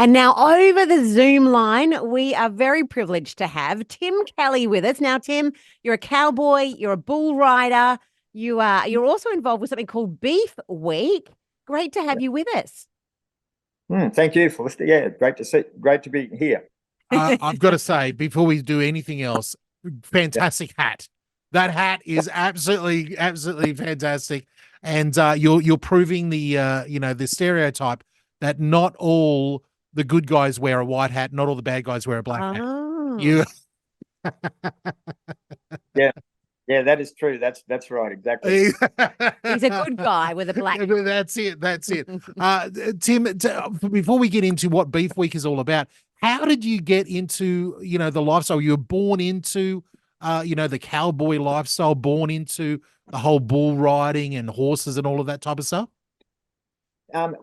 And now over the Zoom line, we are very privileged to have Tim Kelly with us. Now, Tim, you're a cowboy, you're a bull rider, you're also involved with something called Beef Week. Great to have you with us. Thank you for listening. Yeah, great to be here. I've got to say, before we do anything else, fantastic hat. That hat is absolutely fantastic, and you're proving the the stereotype that not all the good guys wear a white hat, not all the bad guys wear a black hat. You, yeah, that is true. That's right, exactly. He's a good guy with a black. That's it. Tim, before we get into what Beef Week is all about, how did you get into the lifestyle? You were born into the cowboy lifestyle, born into the whole bull riding and horses and all of that type of stuff?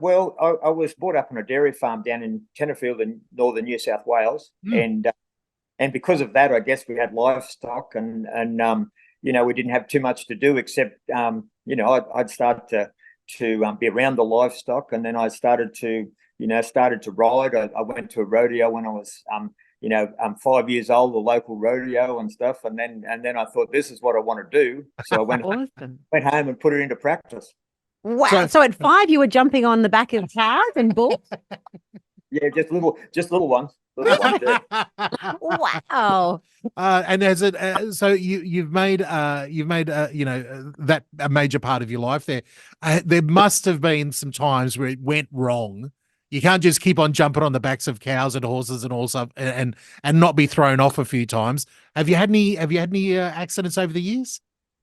Well, I was brought up on a dairy farm down in Tenterfield in northern New South Wales, and because of that, I guess we had livestock, and we didn't have too much to do except I'd start to be around the livestock, and then I started to ride. I went to a rodeo when I was 5 years old, the local rodeo and stuff, and then I thought, this is what I want to do. So I went home and put it into practice. Wow! So at 5, you were jumping on the back of cars and bulls? Yeah, just little ones. Wow! And so you've made that a major part of your life there. There must have been some times where it went wrong. You can't just keep on jumping on the backs of cows and horses and all stuff and not be thrown off a few times. Have you had any accidents over the years?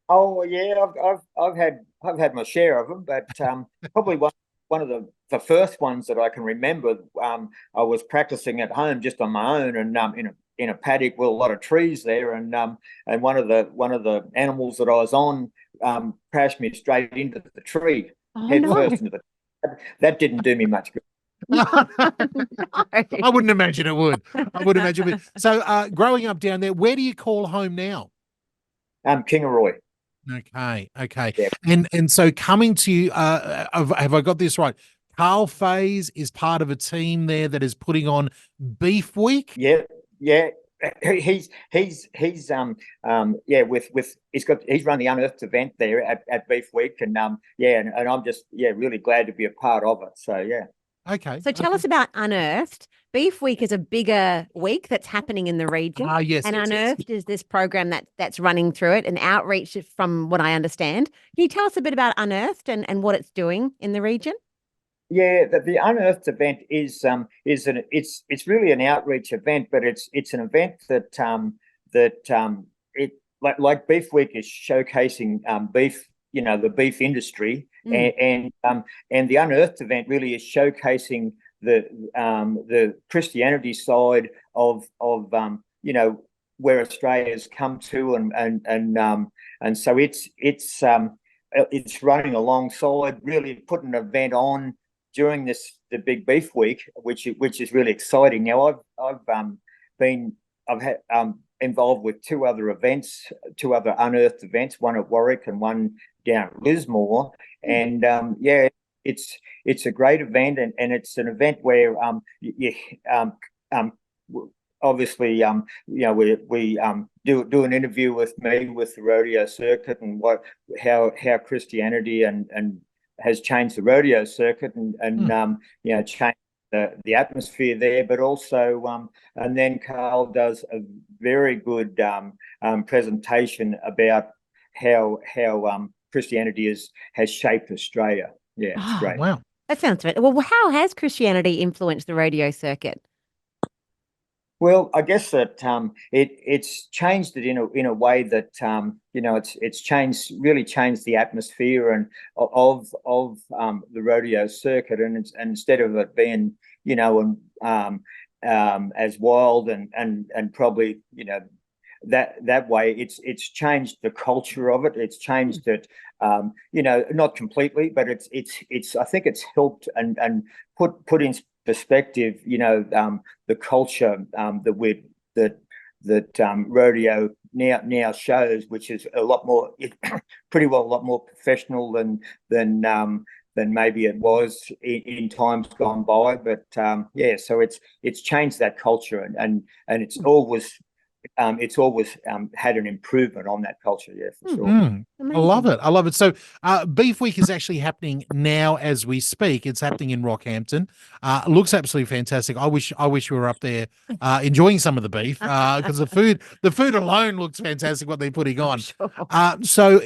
Oh yeah, I've had my share of them, but probably one of the first ones that I can remember. I was practicing at home just on my own, and in a paddock with a lot of trees there, and one of the animals that I was on crashed me straight into the tree, first into that didn't do me much good. I wouldn't imagine it would. So, growing up down there, where do you call home now? Kingaroy. Okay. Yeah. And so coming to you, have I got this right? Carl Faze is part of a team there that is putting on Beef Week. Yeah. He's run the Unearthed event there at Beef Week, and and I'm just really glad to be a part of it. So yeah. Okay. So tell us about Unearthed. Beef Week is a bigger week that's happening in the region. Yes. And Unearthed is this program that's running through it, and outreach from what I understand. Can you tell us a bit about Unearthed and what it's doing in the region? Yeah, the Unearthed event is really an outreach event, but it's an event like Beef Week is showcasing beef, the beef industry, and the Unearthed event really is showcasing the Christianity side of where Australia's come to, and so it's running alongside, really putting an event on during the big Beef Week, which is really exciting. Now I've had involved with two other Unearthed events, one at Warwick and one down at Lismore, and it's a great event, and it's an event where obviously we do an interview with me with the rodeo circuit and how Christianity and has changed the rodeo circuit and changed the atmosphere there, but also and then Carl does a very good presentation about how Christianity has shaped Australia. Yeah, it's great. Wow, that sounds great. Well, how has Christianity influenced the rodeo circuit? Well, I guess that it's changed it in a way that it's really changed the atmosphere and of the rodeo circuit, and instead of it being as wild and probably that way, it's changed the culture of it. It's changed it, not completely, but it's I think it's helped and put in perspective, the culture that rodeo now shows, which is a lot more, a lot more professional than maybe it was in times gone by. But yeah, so it's changed that culture, and it's always had an improvement on that culture. Yeah, for sure. I love it. I love it. So Beef Week is actually happening now as we speak. It's happening in Rockhampton. It looks absolutely fantastic. I wish we were up there enjoying some of the beef because the food alone looks fantastic what they're putting on. Sure. So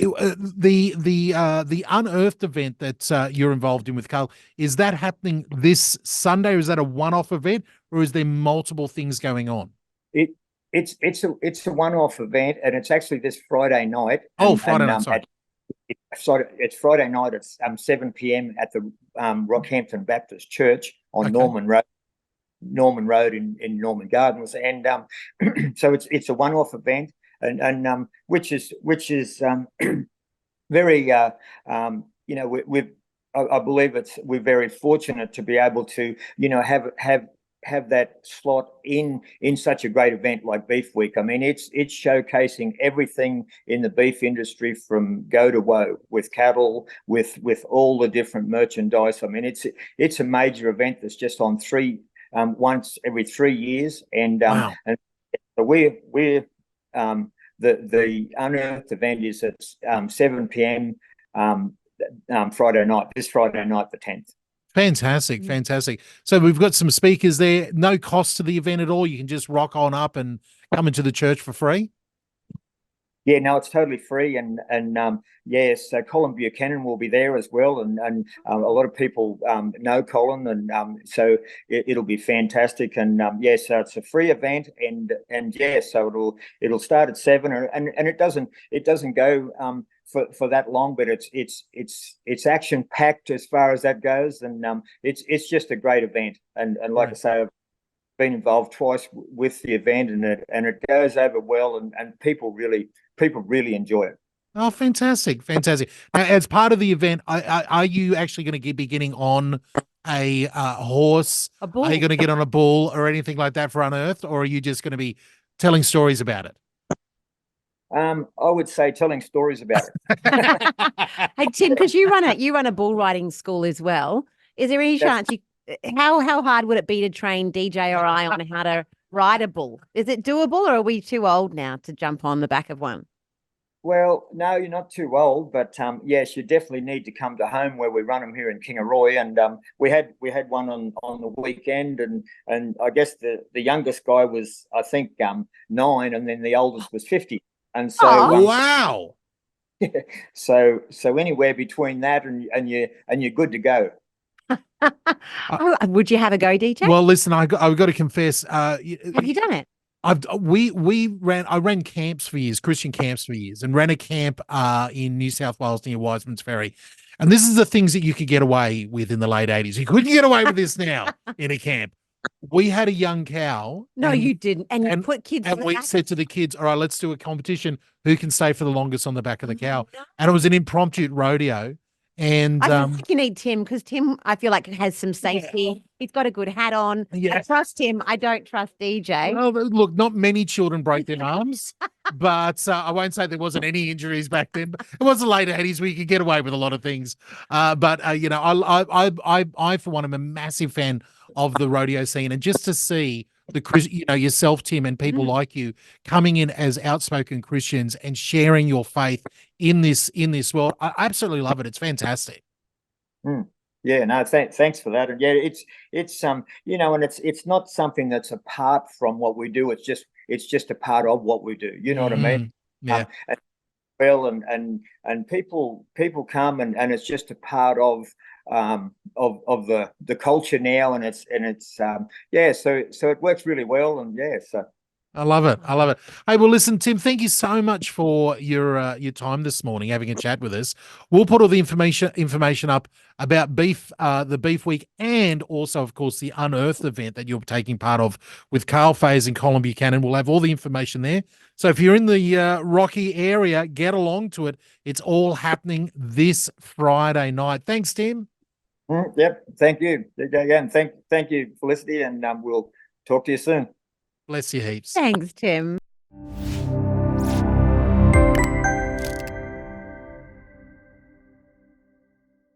the Unearthed event that you're involved in with Carl, is that happening this Sunday? Or is that a one-off event, or is there multiple things going on? It's a one-off event, and it's actually this Friday night. Friday night. Sorry. It's Friday night at 7 p.m. at the Rockhampton Baptist Church on Norman Road in Norman Gardens, and so it's a one-off event, and which is very I believe we're very fortunate to be able to have that slot in such a great event like Beef Week. I mean, it's showcasing everything in the beef industry from go to woe, with cattle, with all the different merchandise. I mean, it's a major event that's just on once every 3 years, and wow. And so we're the Unearthed event is at 7 p.m. Friday night, this Friday night, the 10th. Fantastic. So we've got some speakers there. No cost to the event at all. You can just rock on up and come into the church for free. Yeah, no, it's totally free, and yes, so Colin Buchanan will be there as well, and a lot of people know Colin, and so it'll be fantastic, and yeah, so it's a free event, and yeah, so it'll start at 7, and it doesn't go for that long, but it's action packed as far as that goes, and it's just a great event, and like I say, I've been involved twice with the event, and it goes over well, and people really enjoy it. Oh, fantastic. Now, as part of the event, are you actually going to be getting on a horse? A bull? Are you going to get on a bull or anything like that for Unearthed, or are you just going to be telling stories about it? I would say telling stories about it. Hey Tim, because you run a bull riding school as well. Is there any chance how hard would it be to train DJ or I on how to ride a bull? Is it doable, or are we too old now to jump on the back of one? Well, no, you're not too old, but yes, you definitely need to come to home where we run them here in Kingaroy, and we had one on the weekend, and I guess the youngest guy was, I think, 9, and then the oldest was 50. And so wow. So anywhere between that and you're good to go. Would you have a go, DJ? Well, listen, I've got to confess. Have you done it? I ran camps for years, Christian camps for years, and ran a camp in New South Wales near Wiseman's Ferry. And this is the things that you could get away with in the late 80s. You couldn't get away with this now in a camp. We had a young cow. No, you didn't. And you put kids. And we said to the kids, all right, let's do a competition. Who can stay for the longest on the back of the cow? And it was an impromptu rodeo. And I think you need Tim, because Tim, I feel like, has some safety. Yeah. He's got a good hat on. Yeah. I trust him. I don't trust DJ. Well, look, not many children break their arms, but I won't say there wasn't any injuries back then. It was the late 80s where you could get away with a lot of things. But I for one am a massive fan of the rodeo scene, and just to see yourself, Tim, and people like you coming in as outspoken Christians and sharing your faith in this world, I absolutely love it. It's fantastic. Yeah, no, thanks for that. And yeah, it's and it's not something that's apart from what we do. It's just a part of what we do. You know what I mean? Yeah. And people come and it's just a part of the culture now, and it's so it works really well, and yeah, so I love it. Hey, well, listen, Tim, thank you so much for your time this morning, having a chat with us. We'll put all the information up about the Beef Week, and also, of course, the Unearthed event that you're taking part of with Carl Faze and Colin Buchanan. We'll have all the information there. So if you're in the Rocky area, get along to it. It's all happening this Friday night. Thanks, Tim. Yep. Thank you again. Thank you, Felicity, and we'll talk to you soon. Bless you heaps. Thanks, Tim.